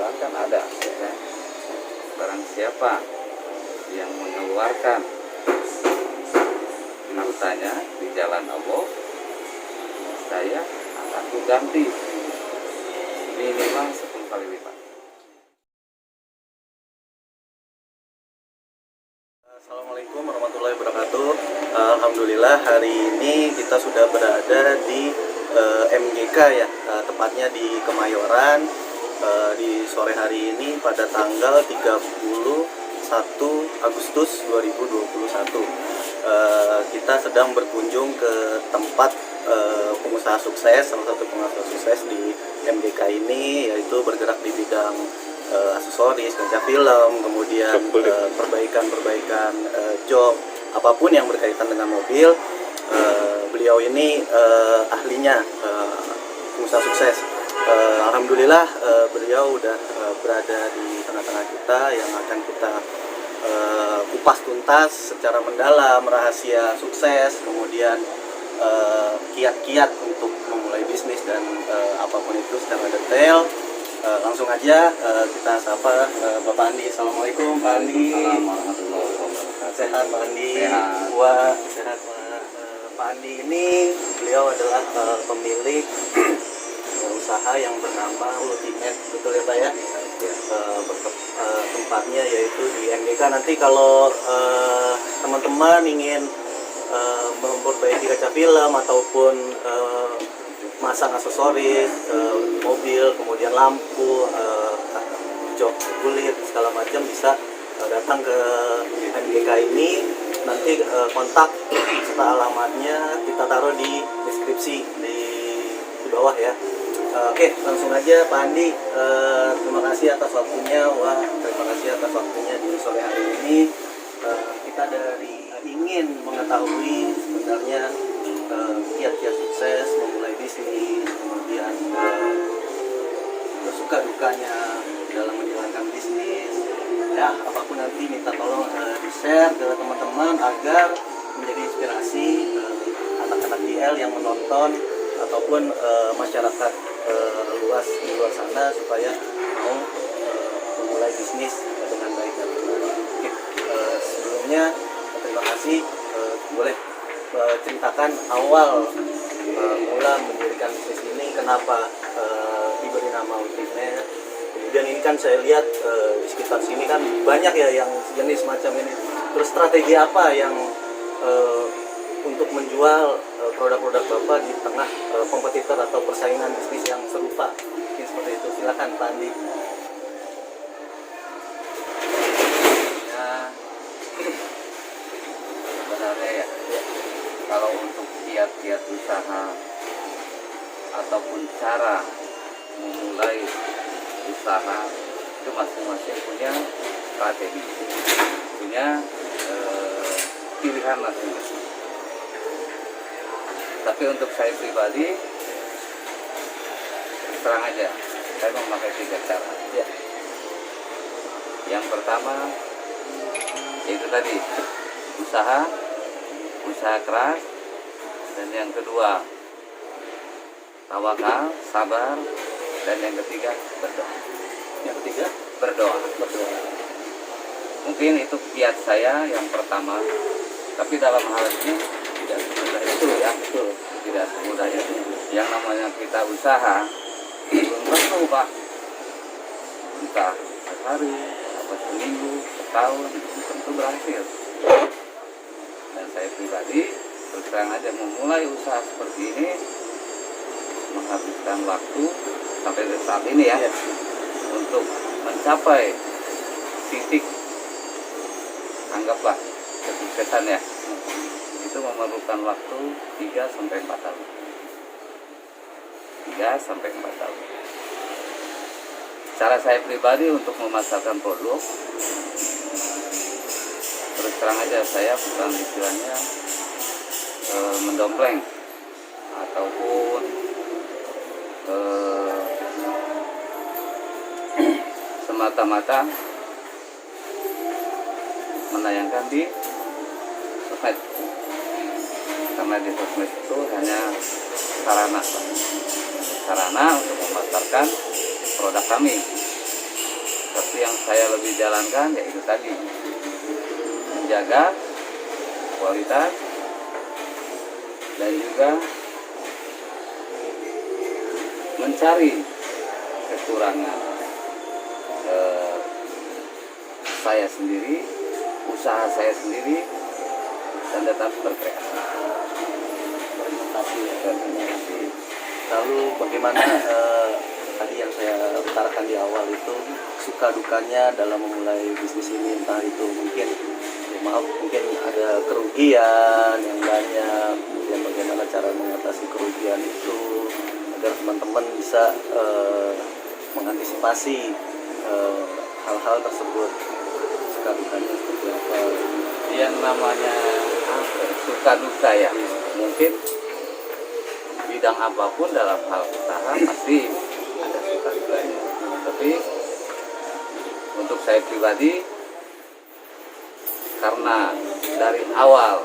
mengeluarkan ada, ya. Barang siapa yang mengeluarkan hartanya di jalan Allah, saya akan ganti minimal 10 kali lipat. Assalamualaikum warahmatullahi wabarakatuh. Alhamdulillah hari ini kita sudah berada di MGK ya, tepatnya di Kemayoran. Di sore hari ini pada tanggal 31 Agustus 2021 kita sedang berkunjung ke tempat pengusaha sukses, salah satu pengusaha sukses di MGK ini, yaitu bergerak di bidang aksesoris, kaca film, kemudian perbaikan jok, apapun yang berkaitan dengan mobil. Beliau ini ahlinya, pengusaha sukses. Alhamdulillah beliau udah berada di tengah-tengah kita yang akan kita kupas tuntas secara mendalam rahasia sukses, kemudian kiat-kiat untuk memulai bisnis dan apapun itu secara detail. Langsung aja kita sapa Bapak Andi. Assalamualaikum Pak Andi. Sehat Pak Andi? Sehat. Wah, sehat Pak Andi ini beliau adalah pemilik usaha yang bernama Ultimate, betul ya Pak ya? Tempatnya yaitu di MGK. Nanti kalau teman-teman ingin memperbaiki kaca film ataupun masang aksesoris mobil, kemudian lampu, jok kulit segala macam, bisa datang ke MGK ini. Nanti kontak serta alamatnya kita taruh di deskripsi di bawah ya. Oke, langsung aja Pak Andi. Terima kasih atas waktunya. Terima kasih atas waktunya di sore hari ini. Kita ingin mengetahui sebenarnya kiat-kiat sukses memulai bisnis, kemudian suka dukanya dalam menjalankan bisnis. Ya, apapun nanti minta tolong di-share ke teman-teman agar menjadi inspirasi anak-anak DL yang menonton ataupun masyarakat luas di luar sana supaya mau memulai bisnis dengan baik dan benar. Oke, sebelumnya terima kasih. Boleh ceritakan awal mula mendirikan bisnis ini, kenapa diberi nama Ultimate. Kemudian ini kan saya lihat di sekitar sini kan banyak ya yang jenis macam ini. Terus strategi apa yang untuk menjual produk-produk Bapak di tengah kompetitor atau persaingan bisnis yang serupa? Mungkin seperti itu. Silakan Pak Andi. Sebenarnya ya, kalau untuk kiat-kiat usaha ataupun cara memulai usaha itu masing-masing punya strategi, punya pilihan masing-masing. Tapi untuk saya pribadi, terang aja, saya memakai 3 cara. Ya. Yang pertama yaitu tadi usaha keras, dan yang kedua tawakal, sabar, dan yang ketiga berdoa. Yang ketiga Berdoa. Mungkin itu kiat saya yang pertama, tapi dalam hal ini tidak semudah itu ya. betul. Tidak semudah itu. Yang namanya kita usaha belum tentu Pak, entah sehari, apa seminggu, setahun, belum tentu berhasil. Dan saya pribadi terus terang aja memulai usaha seperti ini menghabiskan waktu sampai saat ini ya, untuk mencapai titik, anggaplah kesuksesan ya, itu memerlukan waktu 3-4 tahun. 3-4 tahun. Cara saya pribadi untuk memasarkan produk, terus terang aja saya bukan istilahnya mendompleng ataupun semata-mata menayangkan di sosmed, karena di sosmed itu hanya sarana untuk memasarkan produk kami. yang saya lebih jalankan yaitu tadi menjaga kualitas dan juga mencari kekurangan saya sendiri, usaha saya sendiri, dan tetap berkreasi. Berkreasi. Lalu bagaimana tadi yang saya utarakan di awal itu suka dukanya dalam memulai bisnis ini, entah itu mungkin mungkin ada kerugian yang banyak, kemudian bagaimana cara mengatasi kerugian itu agar teman-teman bisa mengantisipasi hal-hal tersebut. Suka dukanya seperti apa? Yang namanya suka duka ya, mungkin bidang apapun dalam hal usaha pasti ada suka dukanya. Tapi untuk saya pribadi, karena dari awal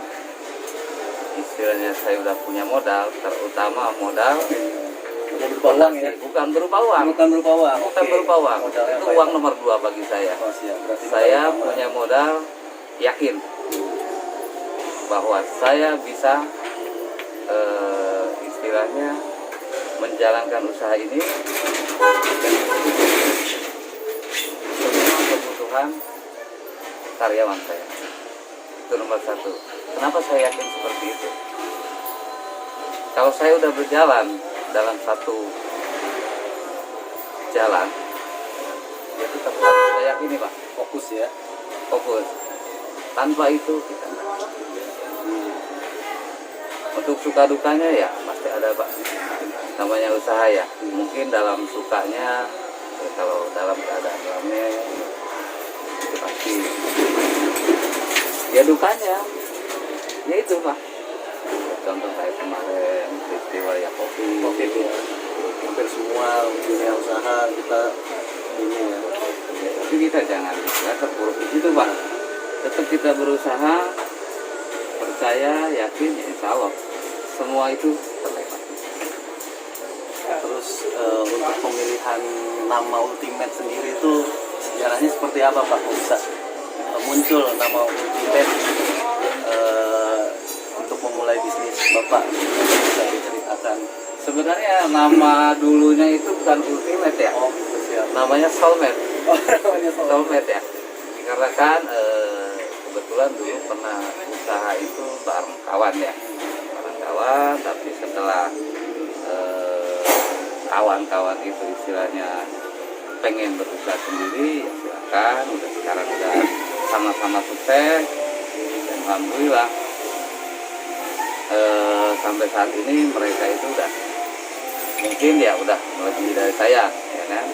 istilahnya saya udah punya modal, terutama modal berupa uang ya? bukan berupa uang, Bukan berupa uang. bukan berupa uang. Modalnya Itu apa uang ya? nomor 2 bagi saya. Oh, siap. Berarti Saya modal punya modal yakin bahwa saya bisa istilahnya menjalankan usaha ini dengan semua kebutuhan karyawan saya. Itu nomor 1. Kenapa saya yakin seperti itu? Kalau saya udah berjalan dalam satu jalan, ya tetap harus saya yakini Pak, fokus ya. fokus. Tanpa itu kita nggak. Untuk suka dukanya ya pasti ada Pak. Namanya usaha ya. Mungkin dalam sukanya, ya kalau dalam keadaan rame itu pasti. Ya dukanya, ya itu Pak. Contoh kayak kemarin peristiwa ya Covid ya. Hampir semua dunia usaha kita ini ya. Tapi kita jangan terpuruk di situ Pak. Tetap kita berusaha, percaya, yakin, ya insya Allah semua itu terlewati. Terus untuk pemilihan nama Ultimate sendiri itu sejarahnya seperti apa Pak? Kok bisa muncul nama Ultimate untuk memulai bisnis Bapak? Bisa diceritakan? Sebenarnya nama dulunya itu bukan Ultimate ya. Oh, gitu, siap. Namanya Soulmate. Oh, namanya Soulmate ya. Dikarenakan kebetulan dulu pernah usaha itu bareng kawan ya. Bareng kawan, tapi setelah kawan-kawan itu istilahnya pengen berusaha sendiri, ya silakan. Sekarang udah sama-sama sukses dan alhamdulillah sampai saat ini mereka itu udah mungkin ya udah melebihi dari saya ya kan.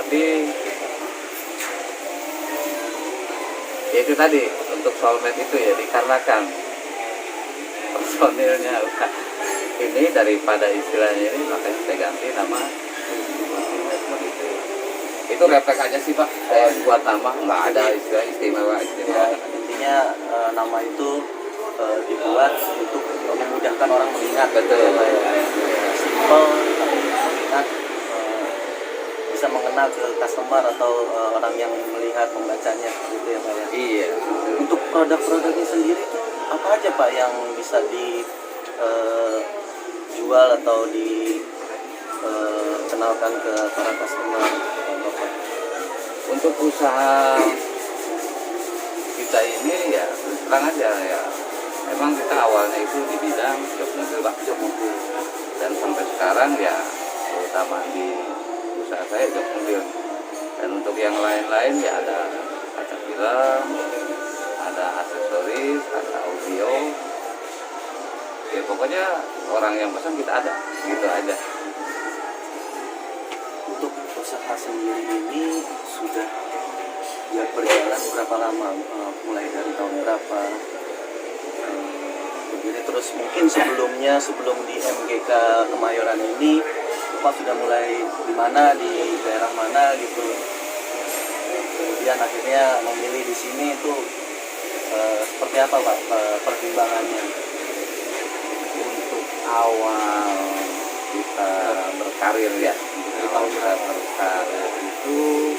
Tapi ya itu tadi untuk Soulmate itu ya dikarenakan personilnya udah ini daripada istilahnya ini, makanya saya ganti nama Ultimate begitu. Itu refleks aja sih Pak, saya buat nama nggak ada istilah istimewa. Ya, intinya nama itu dibuat untuk memudahkan orang mengingat. Betul. Simple tapi mengingat, bisa mengena ke customer atau orang yang melihat membacanya gitu ya Pak ya. Iya. Untuk produk-produknya sendiri itu apa aja Pak yang bisa dijual atau dikenalkan ke para customer Bapak? Untuk usaha kita ini ya terang aja ya, memang kita awalnya itu di bidang jok mobil Pak, jok mobil, dan sampai sekarang ya terutama di usaha saya jok mobil. Dan untuk yang lain-lain ya ada kaca film, ada aksesoris, ada audio, ya pokoknya orang yang pesan kita ada, gitu aja. Untuk usaha sendiri ini sudah berjalan berapa lama? Mulai dari tahun berapa? Begini terus mungkin sebelumnya sebelum di MGK Kemayoran ini Bapak sudah mulai di mana, di daerah mana gitu. Kemudian akhirnya memilih di sini itu seperti apa Pak pertimbangannya? Untuk awal kita berkarir ya, untuk awal kita berkarir itu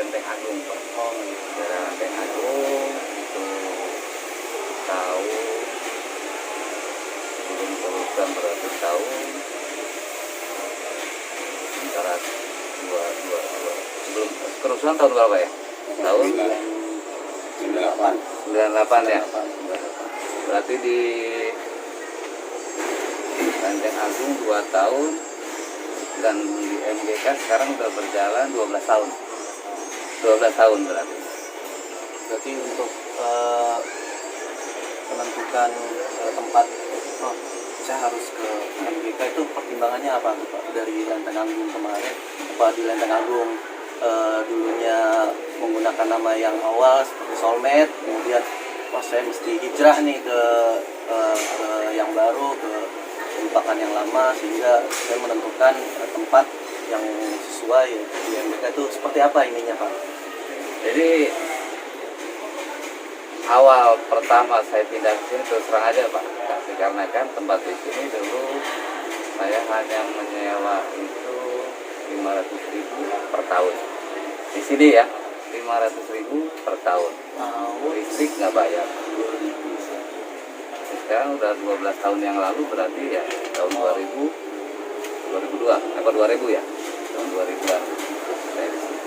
Lenteng Agung Pak. Oh, Daerah Lenteng Agung itu tahun sebelum kerusuhan beratus tahun, antara dua sebelum kerusuhan tahun berapa ya? Tahun 98 ya. Berarti di Lenteng Agung 2 tahun, dan di MGK sekarang udah berjalan 12 tahun. 12 tahun berarti. berarti untuk menentukan tempat, oh, saya harus ke MGK, itu pertimbangannya apa tuh Pak? Dari Lenteng Agung kemarin, Pak, di Lenteng Agung dulunya menggunakan nama yang awal seperti Soulmate, kemudian wah saya mesti hijrah nih ke yang baru, ke melupakan yang lama, sehingga saya menentukan tempat yang sesuai di MGK. Itu seperti apa ininya Pak? Jadi awal pertama saya pindah ke sini terus terang aja Pak, dikarenakan tempat di sini dulu saya hanya menyewa itu 500.000 per tahun. Di sini ya 500.000 per tahun. Listrik nggak bayar. Sekarang udah 12 tahun yang lalu, berarti ya tahun 2002 apa 2000 ya, tahun 2000-an saya di sini.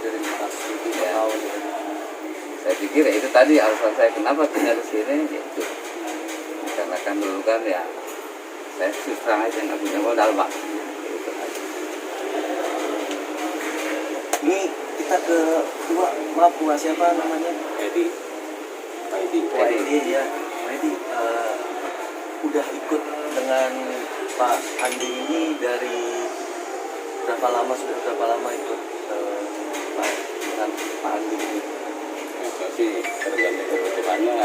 Dari 500.000 per Ya. tahun. Saya pikir ya itu tadi alasan saya kenapa pindah ke sini, yaitu karena kan dulu kan ya saya susah aja nggak punya modal Pak. Gitu aja. Ini kita ke maaf siapa namanya? Edi. Pak Edi ya. Pak Edi udah ikut dengan Pak Andi ini dari berapa lama, sudah berapa lama ikut Pak dengan Pak Andi ini? Itu sih tergantung kebutuhannya,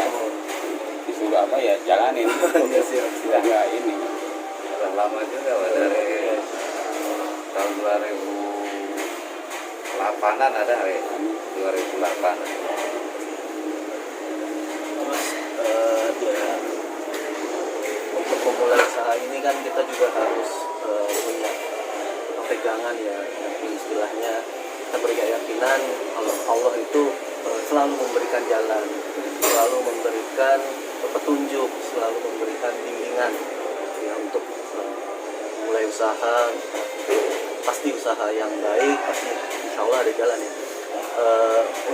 disuruh apa ya jalanin. Iya, siap. Sudah nggak ini. Udah lama juga Pak, dari tahun 2008-an ada ya, 2008. Terus ya untuk memulai usaha ini kan kita juga harus punya pegangan ya, yang istilahnya kita berkeyakinan kalau Allah itu selalu memberikan jalan, selalu memberikan petunjuk, selalu memberikan bimbingan ya untuk mulai usaha. Pasti usaha yang baik, pasti insya Allah ada jalan ya.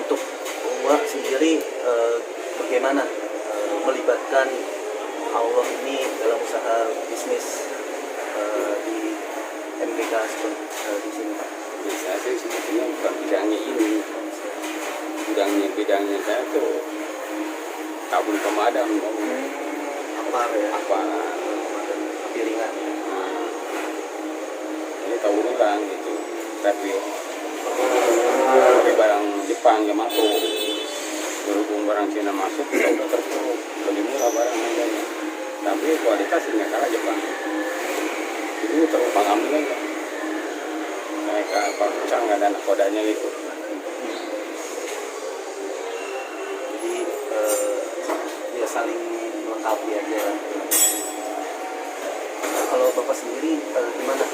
Untuk Wak sendiri bagaimana melibatkan Allah ini dalam usaha bisnis di MGK di sini Pak? Saya sih sebetulnya bukan bidangnya ini. Bidangnya saya tuh kabel pemadam. Apa ya? Apa? Piringan. Nah, ini tahu ulang gitu. Tapi barang Jepang yang masuk, berhubung barang Cina masuk, kita udah terpuruk. Lebih murah barang harganya. Tapi kualitasnya nggak kalah Jepang. Itu terumpang ambil aja. Mereka Pak Kucang nggak ada kodanya gitu. Jadi ya saling melengkapi aja. Nah, kalau Bapak sendiri gimana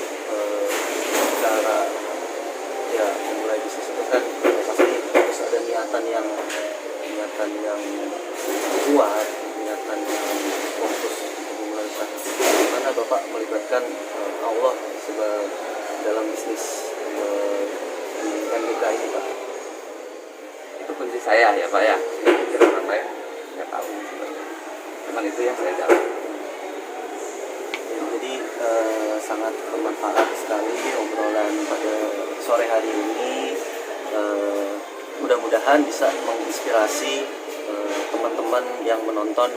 cara ya memulai bisnis itu kan pasti harus ada niatan yang kuat, niatan yang fokus untuk memulai usaha. Gimana Bapak melibatkan Allah dalam bisnis di MGK ini Pak? Itu kunci saya ya Pak ya. Kira orang lain nggak tahu. Cuman itu yang saya jalan. Jadi sangat bermanfaat sekali obrolan pada sore hari ini. Mudah-mudahan bisa menginspirasi teman-teman yang menonton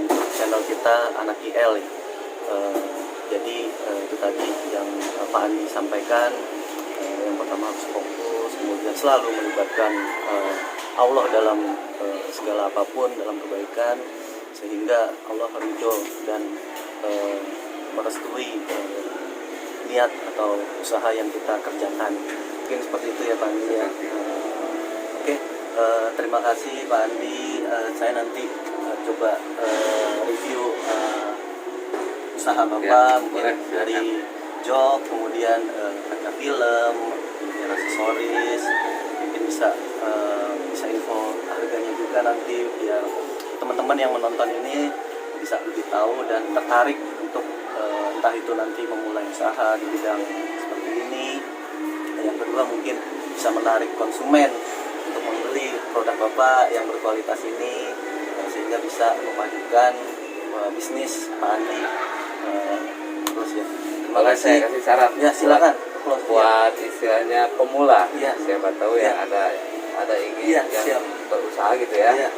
YouTube channel kita Anak IL. Jadi itu tadi yang Pak Andi sampaikan. Yang pertama harus fokus, kemudian selalu melibatkan Allah dalam segala apapun, dalam kebaikan, sehingga Allah ridho dan merestui niat atau usaha yang kita kerjakan. Mungkin seperti itu ya Pak Andi ya. Oke, terima kasih Pak Andi. Saya nanti coba review usaha Bapak, mungkin dari job, kemudian ada film, kemudian aksesoris, mungkin bisa info harganya juga nanti biar teman-teman yang menonton ini bisa lebih tahu dan tertarik untuk entah itu nanti memulai usaha di bidang seperti ini. Yang kedua mungkin bisa menarik konsumen untuk membeli produk Bapak yang berkualitas ini, sehingga bisa memajukan bisnis Pak Andi. Terus ya, terima Boleh kasih. saya kasih saran? Ya silakan. Buat istilahnya pemula, Iya. siapa tahu Iya. yang ada ingin Iya, yang siap. berusaha gitu ya. Iya.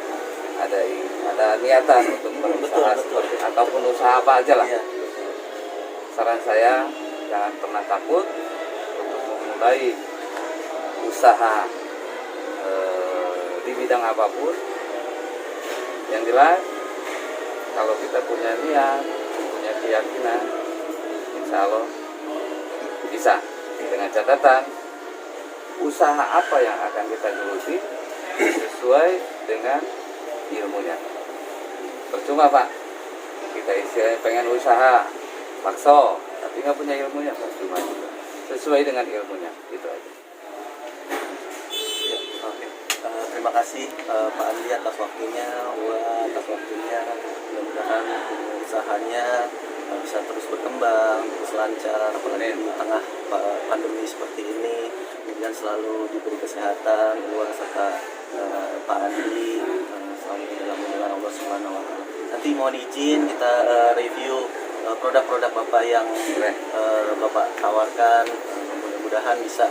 Ada niatan untuk berusaha betul. seperti ataupun usaha apa aja lah. Iya. Saran saya jangan pernah takut untuk memulai usaha di bidang apapun. Yang jelas kalau kita punya niat, punya keyakinan, insya Allah bisa. Dengan catatan usaha apa yang akan kita geluti sesuai dengan ilmunya. Percuma Pak, kita istilahnya pengen usaha bakso tapi nggak punya ilmunya, percuma juga. Sesuai dengan ilmunya, itu aja. Ya, oke. Terima kasih Pak Andi atas waktunya, atas waktunya. Mudah-mudahan usahanya bisa terus berkembang, terus lancar, apalagi di tengah pandemi seperti ini. Kemudian selalu diberi kesehatan, serta Pak Andi selalu dalam lindungan Allah Subhanahu wa Ta'ala. Nanti mohon izin kita review produk-produk Bapak yang Bapak tawarkan. Mudah-mudahan bisa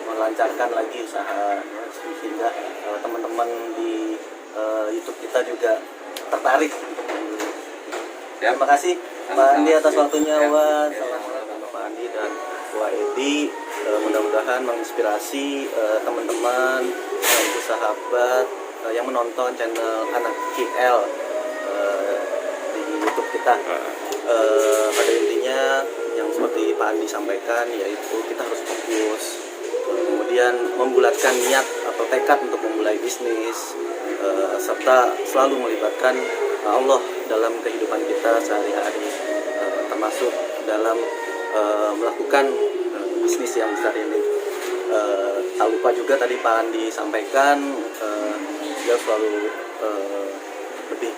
melancarkan lagi usaha, sehingga teman-teman di YouTube kita juga tertarik untuk membeli. Terima kasih Pak Andi atas waktunya. Assalamualaikum Pak Andi dan Wah Edi. Mudah-mudahan menginspirasi teman-teman, ibu sahabat yang menonton channel Anak KL di YouTube kita. Pada intinya yang seperti Pak Andi sampaikan, yaitu kita harus fokus, kemudian membulatkan niat atau tekad untuk memulai bisnis, serta selalu melibatkan Allah dalam kehidupan kita sehari-hari, termasuk dalam melakukan bisnis yang besar ini. Tak lupa juga tadi Pak Andi sampaikan, dia selalu lebih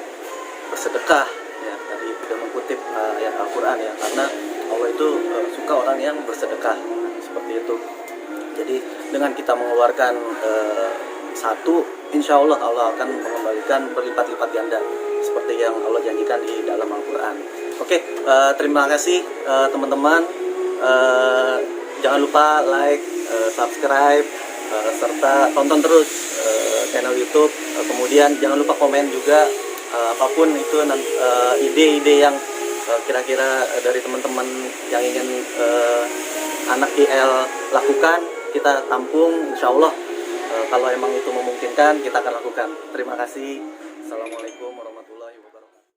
bersedekah, ya, tadi sudah mengutip ayat Al-Quran ya, karena Allah itu suka orang yang bersedekah, seperti itu. Jadi dengan kita mengeluarkan satu, insya Allah Allah akan mengembalikan berlipat-lipat ganda seperti yang Allah janjikan di dalam Al-Quran. Oke, terima kasih teman-teman. Jangan lupa like, subscribe, serta tonton terus channel YouTube. Kemudian jangan lupa komen juga apapun itu ide-ide yang kira-kira dari teman-teman yang ingin Anak KL lakukan, kita tampung, insya Allah kalau emang itu memungkinkan kita akan lakukan. Terima kasih. Assalamualaikum warahmatullahi wabarakatuh.